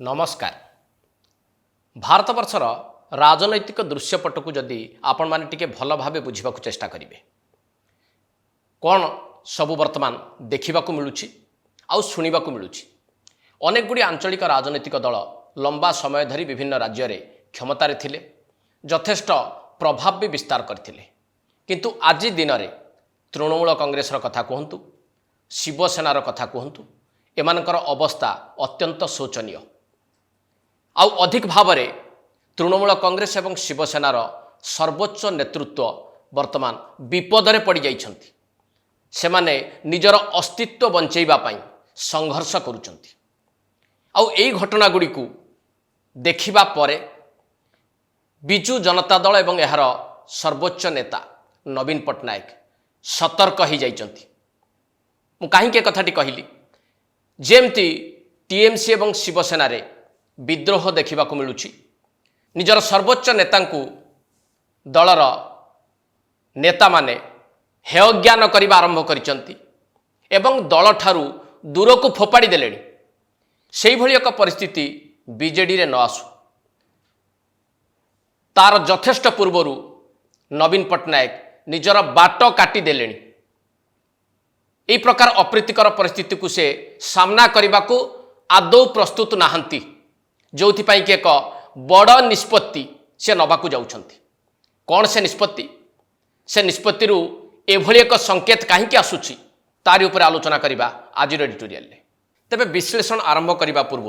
नमस्कार। भारतवर्षर राजनैतिक दृश्यपट को जदि आपण माने टिके भल भाव बुझा चेष्टा करेंगे कौन सबू वर्तमान देखा मिलूँ आउ शुणा मिलूँ। अनेक गुड़ी आंचलिक राजनैतिक दल लंबा समय धरी विभिन्न राज्य में क्षमतार थिले, यथेष्ट प्रभाव भी विस्तार करथिले। किंतु आज दिन में तृणमूल कांग्रेस कथा कहतु, शिवसेनार कथा कहतु, एमानकर अवस्था अत्यंत शोचनीय। आउ अधिक भाव में तृणमूल कांग्रेस एवं शिवसेनार सर्वोच्च नेतृत्व वर्तमान विपदरे पड़ जाइछंती। सेमाने निजर अस्तित्व बंचैबा पई संघर्ष करुचंती। आउ एई घटना गुडी को देखिबा परे बिजु जनता दल एवं एहार सर्वोच्च नेता नवीन पट्टनायक सतर्क हो जाइछंती। मु काहे कथाटी कहली, जेमती टीएमसी एवं शिवसेना रे विद्रोह देखा मिलूँ। निजर सर्वोच्च नेता दलर नेता माने हेयज्ञान करने आरंभ करिसंती एवं दल ठारू दूर को फोपाड़ी देले। से भली एक परिस्थिति बीजेडी रे न आसु, तार यथेष्ट पूर्वर नवीन पट्टनायक निजर बाट काटी देले। यह प्रकार अप्रीतिकर परिस्थिति को से सामना करने को आदौ प्रस्तुत नाहंती, जो कि एक बड़ निष्पत्ति से नबाकू जाउछंती। कौन से निष्पत्ति? से निष्पत्ति एभली एक संकेत कहीं आसुची तारी उपर आलोचना करबा आज एडिटोरियल। तेबे विश्लेषण आरंभ करने पूर्व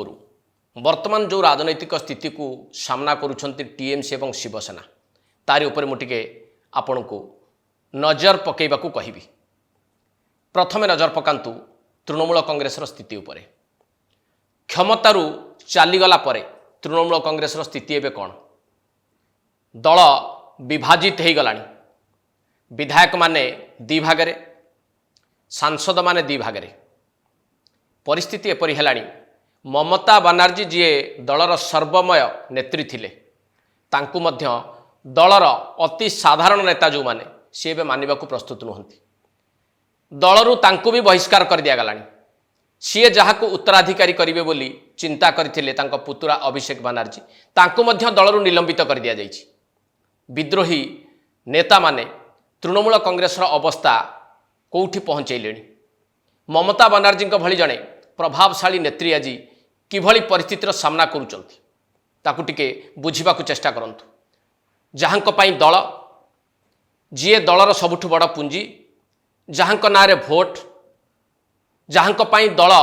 वर्तमान जो राजनैतिक स्थिति को सामना करुछंती टीएमसी एवं शिवसेना, तारी उपर मुटिके आपण को नजर पकेबा को कहिबी। प्रथमे नजर पकांतु तृणमूल कांग्रेस स्थिति उपरे। क्षमतारू चलीगला परे तृणमूल कांग्रेस स्थिति एवं कौन? दल विभाजित हो गलानी। विधायक माने दी भागरे, सांसद माने दी भागरे। परिस्थिति एपरी हेलानी, ममता बनर्जी जी दलर सर्वमय नेत्री थिले, तांकु मध्य दलर अति साधारण नेता जो माने सी एबे मानिबा को प्रस्तुत नुहंती। दलरू तांकु भी बहिष्कार कर दिया गलानी। सी जहाँ को उत्तराधिकारी करेंगे बोली चिंता करथिले तांको पुतुरा अभिषेक बनर्जी, तांकु मध्य दलरू निलंबित कर दिया जाइछि। विद्रोही नेता माने तृणमूल कांग्रेस अवस्था कौठी पहुँचैले। ममता बनर्जी भली जड़े प्रभावशाली नेत्री आज किभली परिस्थितिर सामना करुचंती ताकू टिके बुझिबा को चेष्टा करंतु। जहाँ दल जी दलर सबुठ बड़ पुंजी, जहाँ नारे भोट, जहाँ दल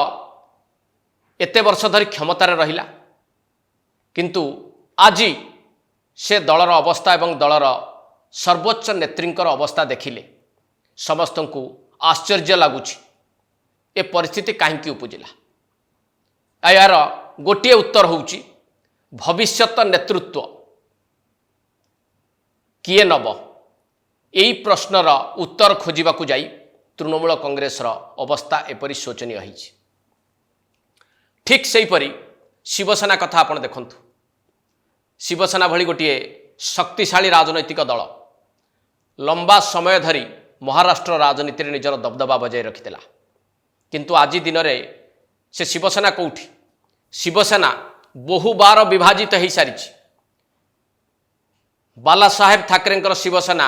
एते वर्ष धरी क्षमतार रहिला, किंतु आज से दलर अवस्था एवं दलर सर्वोच्च नेत्रींकर अवस्था देखिले समस्त को आश्चर्य लगुच। ए परिस्थिति कहीं उपजिला? यार गोटे उत्तर होउची भविष्यत नेतृत्व किए नब। यही प्रश्नर उत्तर खोजा जाई तृणमूल कांग्रेस अवस्था एपरी शोचनीय होइछि। ठीक सेहीपरि शिवसेना कथा आपण देखंतु। शिवसेना भली गोटे शक्तिशाली राजनैतिक दल लंबा समय धरी महाराष्ट्र राजनीति में निजर दबदबा बजाय रखिथिला, किंतु आज दिन में से शिवसेना कौठी? शिवसेना बहु बार विभाजित हो सारी। बाला साहेब ठाकरे शिवसेना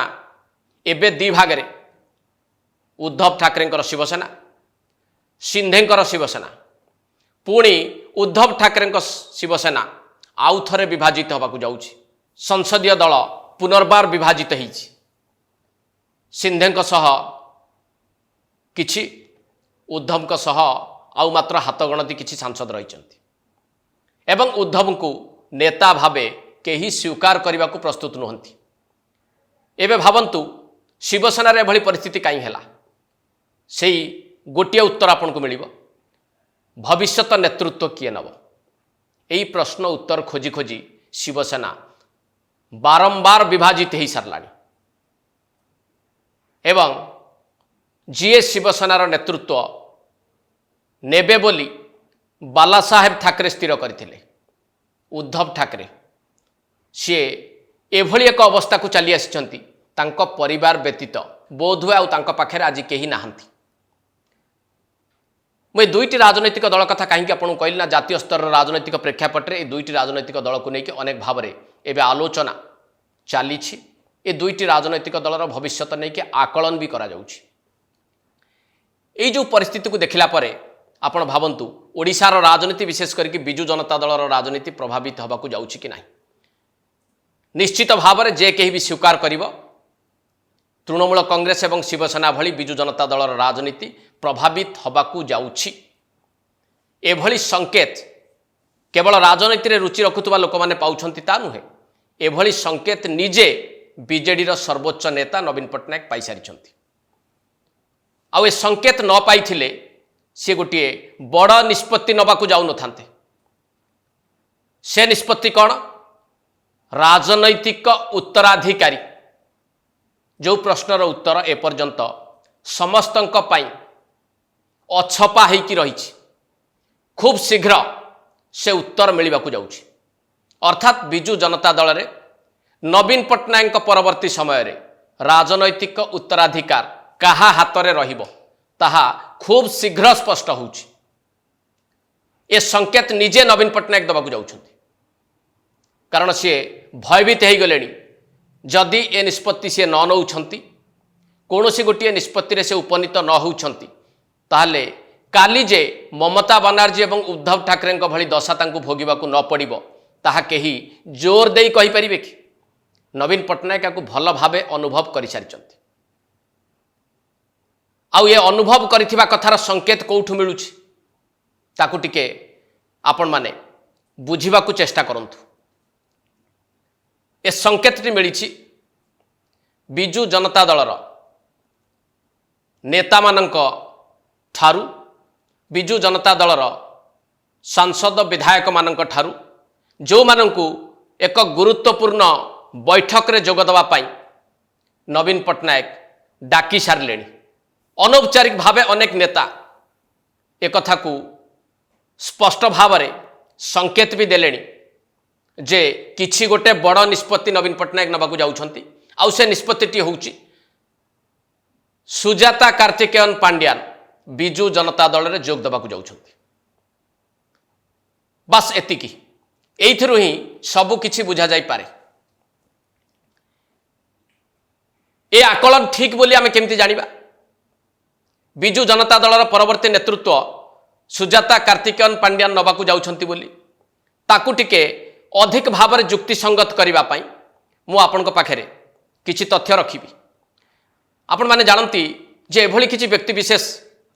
एबे दी भागरे, उद्धव ठाकरे शिवसेना, सिंधेकर शिवसेना, पुणी उद्धव ठाकरे शिवसेना आउ थरे विभाजित होबाकू जाउछि। संसदीय दल पुनर्बार विभाजित होइछि। सिंधेक सह किछि, उद्धव सह आउ मात्र हाथ गणती किछि सांसद रहिछन्ति एवं उद्धव को नेता भावे केही स्वीकार करने को प्रस्तुत नुहंती। एबे भावंतु शिवसेना रे भली परिस्थिति कहीं हैला? सेही गोटे उत्तर आपन को मिलिबो, भविष्यत नेतृत्व किए नब। यही प्रश्न उत्तर खोजी खोजी शिवसेना बारंबार विभाजित हो सारलानी एवं जीए शिवसेनार नेतृत्व नेबे बोली बाला साहेब ठाकरे स्थिर करथिले। उद्धव ठाकरे सी एभली एक अवस्था को चली आसिछंती, तांको परिवार व्यतीत बोधहुए आउ तांको पाखरे आज केही नाहंती। मुझे दुईटी राजनैतिक दल कथा कहीं आपको कहली ना जातीय स्तर राजनैतिक प्रेक्षापट में दुईटी राजनैतिक दल को लेकिन अनेक भाव में एवं आलोचना चली ये दुईटी राजनैतिक दलर भविष्य नहीं कि आकलन भी करा जाउछि। ये जो परिस्थिति को देखला परे आपण भावंतु ओडिशार राजनीति विशेष करके बिजु जनता दलर राजनीति प्रभावित होबाकू जाउछि कि नहीं। निश्चित भाव में जे कहीं भी स्वीकार करिवो तृणमूल कांग्रेस एवं शिवसेना भली बिजु जनता दलर राजनीति प्रभावित होबाकू जाउछि। एभली संकेत केवल राजनीति रे रुचि रखुवा लोक मैंने पाउछंती ता नुहे, एभली संकेत निजे बीजेडी रो सर्वोच्च नेता नवीन पट्टनायक पाई सारिछंती। आउ ए संकेत न पाइथिले सी गोटे बड़ निष्पत्ति नबाकू जाउ नथांते। से निष्पत्ति कौन? राजनैतिक उत्तराधिकारी जो प्रश्नर उत्तर एपर्यंत समस्तंक पाई अछपा होइकी रहिछि, खूब शीघ्र से उत्तर मिलवाकू जाउछि। अर्थात बिजु जनता दल रे नवीन पट्टनायक परवर्ती समय रे राजनैतिक उत्तराधिकार कहा हाथ में रहिबो ताहा खूब शीघ्र स्पष्ट होउछि। ए संकेत निजे नवीन पट्टनायक दबाकू जाउछंती, कारण सी भयभीत हो गले जदि ए निष्पत्ति सी न नौछंती कौन सी गोटे निष्पत्ति से उपनीत न होउछंती ताहले काली जे ममता बनर्जी एवं उद्धव ठाकरे भली दशा तांकु भोगिबाकू न पड़िबो ताहा केही जोर देई कहि परिबे कि? नवीन पट्टनायक को भल भावे अनुभव कर सारिछंती। आउ ये अनुभव करिथिबा कथार संकेत कोठु मिलुछि ताकू टिके आपण माने बुझिबाकू चेष्टा करंतु। ए संकेतटी मिलिछि बिजु जनता दलर नेता मानक ठारू, बिजु जनता दलर सांसद विधायक मानक ठारू, जो मानकू एक गुरुत्वपूर्ण बैठक रे जोग दवा पाई नवीन पट्टनायक डाकी सारलेणी। अनौपचारिक भावे अनेक नेता एक कथा को स्पष्ट भाव में संकेत भी देलेणी जे किछि गोटे बड़ निष्पत्ति नवीन पट्टनायक नबाकू जाउछंती। आउ से निष्पत्तिटी होउछि सुजाता कार्तिकेयन पांड्यान बिजु जनता दल रे जोग दबाकू जाउछंती। बस एतिकी, एइथिरु ही सबु किछि बुझा जाई पारे। ए आकलन ठीक बोली आमे केमती जानिबा? बिजु जनता दलर परवर्ती नेतृत्व सुजाता कार्तिकेयन पांड्यान नबाकू जाउछंती बोली ताकू टिके अधिक भाव में युक्तिसंगत करबा पई मु आपनक पाखरे किछि तथ्य रखिबी। आपण माने जानती जे एभली किछि व्यक्ति विशेष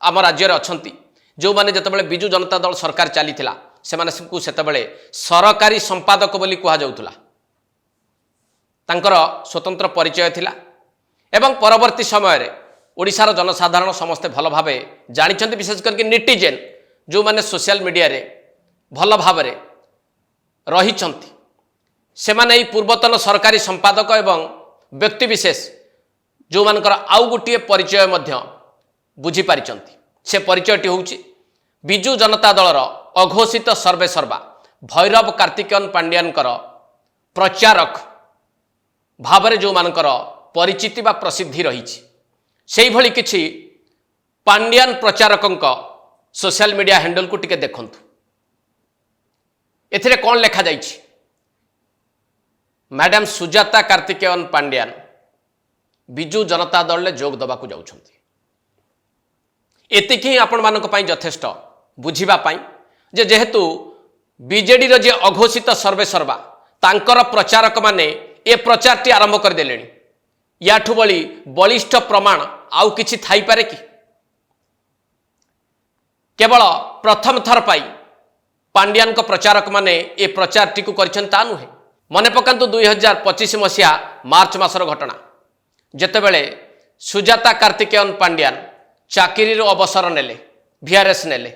आम राज्य रे अछंती जो माने जतबेले बिजु जनता दल सरकार चलीथिला सेमानकु सेतबेले सरकारी संपादक बोली कुहा जाउथुला। तांकर स्वतंत्र परिचय थिला एवं परवर्ती समय रे ओडिशार जनसाधारण समस्ते भल भावे जानिछंती, विशेष करके नेटिजेन जो माने सोशल मीडिया रे भल भाव रे रहिछंती सेमाने पूर्वतन सरकारी संपादक एवं व्यक्ति विशेष जो मानकर आउ गोटे परिचय मध्य बुझी पारिछंती। से परिचयटी होउछि बिजु जनता दलर अघोषित सर्वे सर्वा भैरव कार्तिकेयन पांड्यानकर प्रचारक भाव में जो मानकर परिचिति बा प्रसिद्धि रही से भली किछि पांड्यान प्रचारकंक सोशल मीडिया हैंडल को टिके देखंतु। एथिरे कौन लेखा जाइछि? मैडम सुजाता कार्तिकेयन पांड्यान बिजु जनता दल ले जोग दबाकू जाउछंती। एतिकी ही आपण मानक पई यथेष्ट बुझिबा पई जे जेहेतु बीजेडी रो जे अघोषित सर्वे सर्वा तांकर प्रचारक माने ए प्रचारटी आरंभ कर देलेनी। याठु बली बलिष्ठ प्रमाण आउ किछि थाई पारे कि? केवल प्रथम थर पाई पांड्यान को प्रचारक माने ए प्रचारटी को करिछन ता नुहे। मने पकांतु 2025 मसिया मार्च मासर घटना जेतेबेले सुजाता कार्तिकेयन पांड्यान चाकरी अवसर नेले, वीआरएस नेले,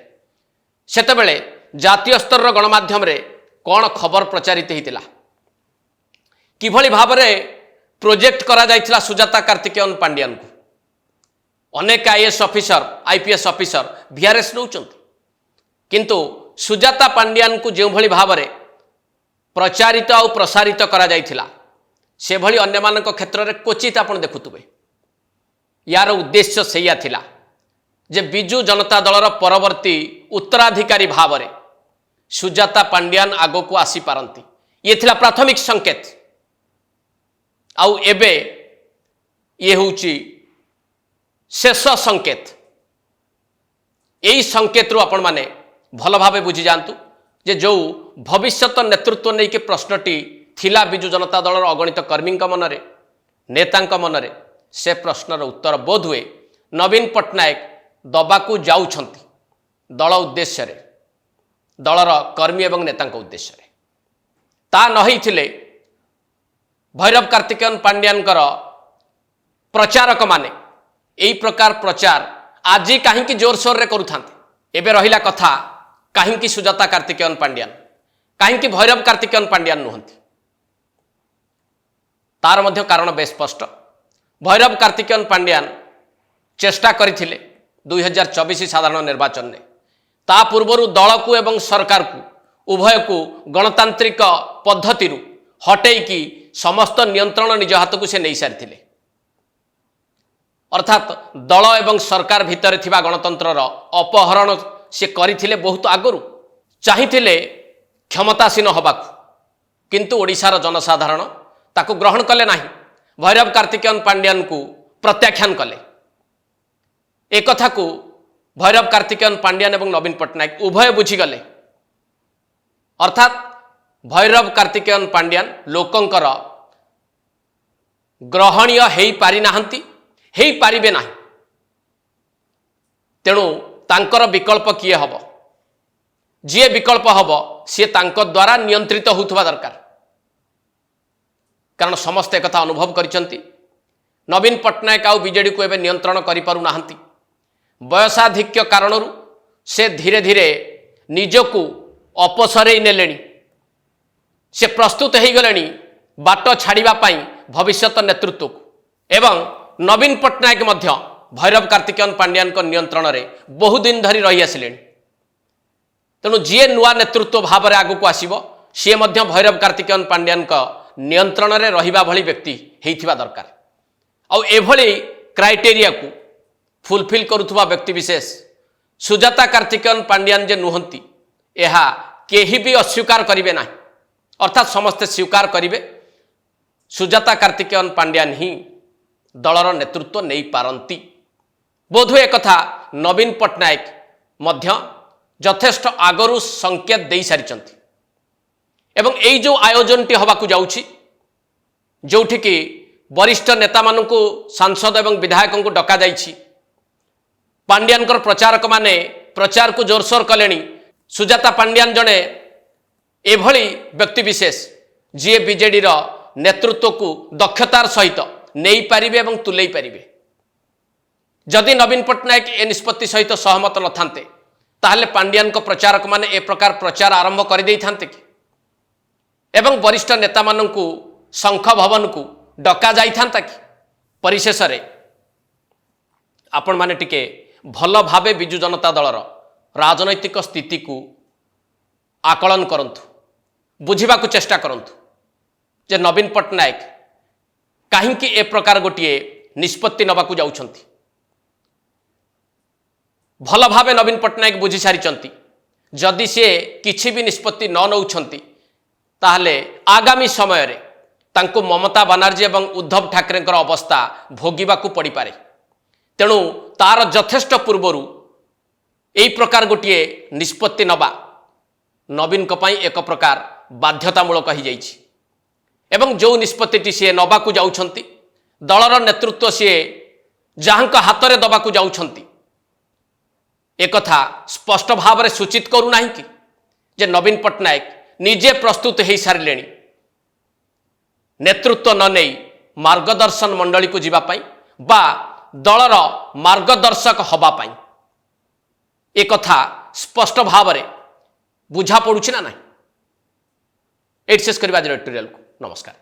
सेतेबेले जातीय स्तर गणमाध्यम रे कौन खबर प्रचारित होता किभली भाव में प्रोजेक्ट करा जाइथिला सुजाता कार्तिकेयन पांड्यान को अनेक IAS officer IPS officer VRS नौचंती किंतु सुजाता पांड्यान को जो भली भाव में प्रचारित और प्रसारित करा जाइथिला से भली अन्य मानक क्षेत्र में क्वचित आपण देखुतबे। यार उद्देश्य सैया थिला जे बिजु जनता दलर परवर्ती उत्तराधिकारी भाव में सुजाता पांड्यान आग को आसी पारंती। ये थिला प्राथमिक संकेत। आउ एबे ये होउची शेष संकेत। यही संकेत आपण माने भल भावे बुझी जातु जे जो भविष्यत नेतृत्व नहीं के प्रश्नटी थिला बिजु जनता दलर अगणित कर्मी मनरे नेता मनरे से प्रश्नर उत्तर बोध हुए नवीन पट्टनायक दबाकू जाउछंती दल उद्देश्य रे, दलर कर्मी एवं नेता उद्देश्य रे। ता नही थिले भैरव कार्तिकेयन पांड्यानकर प्रचारक माने एई प्रकार प्रचार आज कहीं जोरसोर रे करुथांते। एबे रहिला कथा कहीं सुजाता कार्तिकेयन पांड्यान कहीं भैरव कार्तिकेयन पांड्यान नुहंती। तार मध्य कारण बेस स्पष्ट। भैरव कार्तिकेयन पांड्यान चेष्टा करथिले 2024 साधारण निर्वाचन में ता पूर्वर दल को एवं सरकार को उभय को गणतांत्रिक पद्धति हटेकी समस्त नियंत्रण निज हाथ को से नहीं सारी। अर्थात दल एवं सरकार भितर थिबा गणतंत्र अपहरण से करथिले बहुत आगु चाहिए क्षमतासीन हवाक, किंतु ओडिशार जनसाधारण ताको ग्रहण कले नहीं। भैरव कार्तिकेयन पांड्यान को प्रत्याख्यान कले। एक कथा को भैरव कार्तिकेयन पांड्यान एवं नवीन पट्टनायक उभय बुझीगले। अर्थात भैरव कार्तिकेयन पांड्यान लोकंकर ग्रहणीय हेई पारि नाहंती, हेई पारिबे नाही। तेणु तांकर विकल्प किए हब, जी विकल्प हब सी तांको द्वारा नियंत्रित होउथबा दरकार। कारण समस्त एक कथा अनुभव करिसंती नवीन पट्टनायक आउ बीजेडी को एबे नियंत्रण करि पारु नाहंती। बयसाधिक्य कारणरू से धीरे धीरे निजकू अपसरे नेलेनी। से प्रस्तुत हो गले बाट छाड़िबा पाई भविष्यत नेतृत्व को। एवं नवीन पट्टनायक मध्य भैरव कार्तिकेयन पांड्यान को नियंत्रण रे बहु दिन धरी रही आसिले। तेणु जी नुआ नेतृत्व भाव में आगू को आसीबो सी मध्य भैरव कार्तिकेयन पांड्यान को नियंत्रण रे रहिबा भली व्यक्ति हेइथिबा दरकार। आउ एभली क्राइटेरिया को फुलफिल करुथुबा व्यक्ति विशेष सुजाता कार्तिकेयन पांड्यान जे नुहंती एहा केही भी अस्वीकार करिवे नाही। अर्थात समस्ते स्वीकार करिवे सुजाता कार्तिकेयन पांड्यान ही दलर नेतृत्व नहीं पारंती। बोधहुए कथा नवीन पट्टनायक मध्य यथेष्ट आगरू संकेत दे सारी। एवं यही जो आयोजन टी हवा जाउछि जोठी कि वरिष्ठ नेता मानू सांसद एवं विधायक को डका जाइछि। पांड्यानकर प्रचारक माने प्रचार को जोरसोर कलेनी। सुजाता पांड्यान जड़े एभली व्यक्ति विशेष जी बीजेडी नेतृत्व को दक्षतार सहित नहीं पारिबे एवं तुलई पारिबे। जदि नवीन पट्टनायक ए निष्पत्ति सहित सहमत न थांते ताहले पांड्यान को प्रचारक माने ए प्रकार प्रचार आरंभ कर देई थांते कि एवं वरिष्ठ नेता मानू शंख भवन को डका जाई थांता कि। परिशेष रे आपण माने टिके भल भावे बिजु जनता दलर राजनैतिक स्थिति को आकलन करंतु, बुझिबा को चेष्टा करंतु जे नवीन पट्टनायक काहींकि ए प्रकार गोटिए निष्पत्ति नबाकू जाउछंती। भल भावे नवीन पट्टनायक बुझी सारी जदि से किछि भी निष्पत्ति न नौछंती ताहले आगामी समय रे तांको ममता बनर्जी एवं उद्धव ठाकरे अवस्था भोगिबाकू पड़ी पारे। तेणु तार यथेष्ट पूर्वरु एई प्रकार गोटिए निष्पत्ति नबा नवीन को पाई एक प्रकार बाध्यतामूलक हो जाइछि। एवं जो निष्पत्ति सी नबाकू जाउछंती दलर नेतृत्व सी जहां हाथ में दबाकू जाउछंती एक कथा स्पष्ट भाव में सूचित करू नाही कि जे नवीन पट्टनायक निजे प्रस्तुत हो सारे नेतृत्व न नहीं मार्गदर्शन मंडली को जीवा पाई बा दलर मार्गदर्शक हवा पाई। एक कथा स्पष्ट भाव में बुझा पड़ुछि ना नहीं। एट शेष करबा एडिटोरियल को नमस्कार।